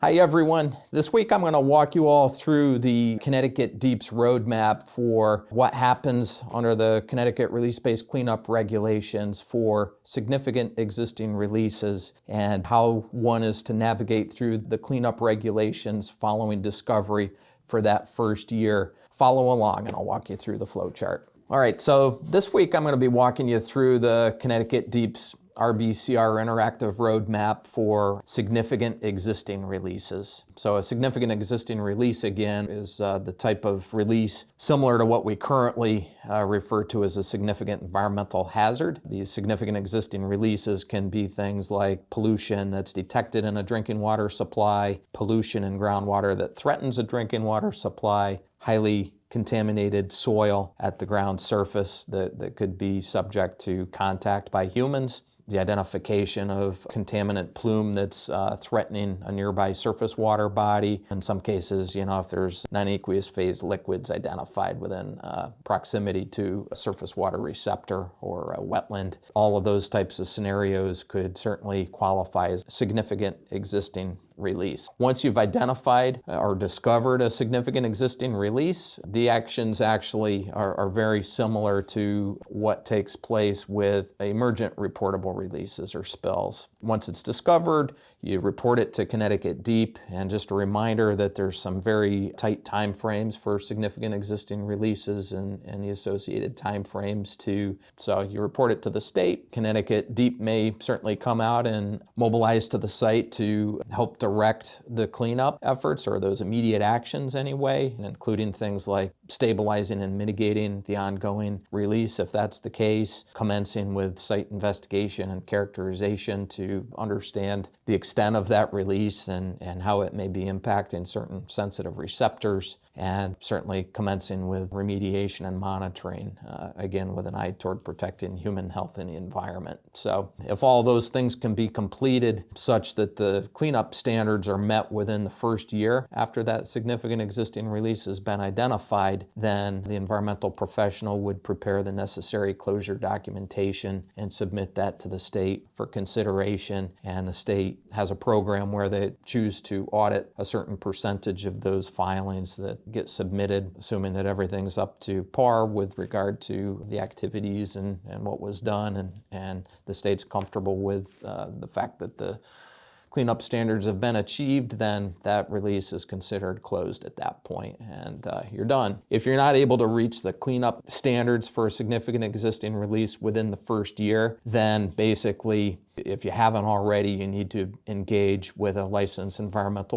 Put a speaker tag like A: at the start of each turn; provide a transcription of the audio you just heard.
A: Hi everyone. This week I'm going to walk you all through the Connecticut DEEP's roadmap for what happens under the Connecticut Release-Based Cleanup regulations for significant existing releases and how one is to navigate through the cleanup regulations following discovery for that first year. Follow along and I'll walk you through the flow chart. All right, so this week I'm going to be walking you through the Connecticut DEEP's RBCR interactive roadmap for significant existing releases. So a significant existing release, again, is the type of release similar to what we currently refer to as a significant environmental hazard. These significant existing releases can be things like pollution that's detected in a drinking water supply, pollution in groundwater that threatens a drinking water supply, highly contaminated soil at the ground surface that could be subject to contact by humans, the identification of contaminant plume that's threatening a nearby surface water body. In some cases, if there's non-aqueous phase liquids identified within proximity to a surface water receptor or a wetland, all of those types of scenarios could certainly qualify as significant existing release. Once you've identified or discovered a significant existing release, the actions actually are very similar to what takes place with emergent reportable releases or spills. Once it's discovered, you report it to Connecticut DEEP, and just a reminder that there's some very tight time frames for significant existing releases and the associated time frames too. So you report it to the state. Connecticut DEEP may certainly come out and mobilize to the site to help direct the cleanup efforts, or those immediate actions anyway, including things like stabilizing and mitigating the ongoing release if that's the case, commencing with site investigation and characterization to understand the extent of that release and how it may be impacting certain sensitive receptors, and certainly commencing with remediation and monitoring, again with an eye toward protecting human health and the environment. So if all those things can be completed such that the cleanup standards are met within the first year after that significant existing release has been identified, then the environmental professional would prepare the necessary closure documentation and submit that to the state for consideration, and the state has a program where they choose to audit a certain percentage of those filings that get submitted, assuming that everything's up to par with regard to the activities and what was done, and the state's comfortable with the fact that the cleanup standards have been achieved, then that release is considered closed at that point, and you're done. If you're not able to reach the cleanup standards for a significant existing release within the first year, then basically, if you haven't already, you need to engage with a licensed environmental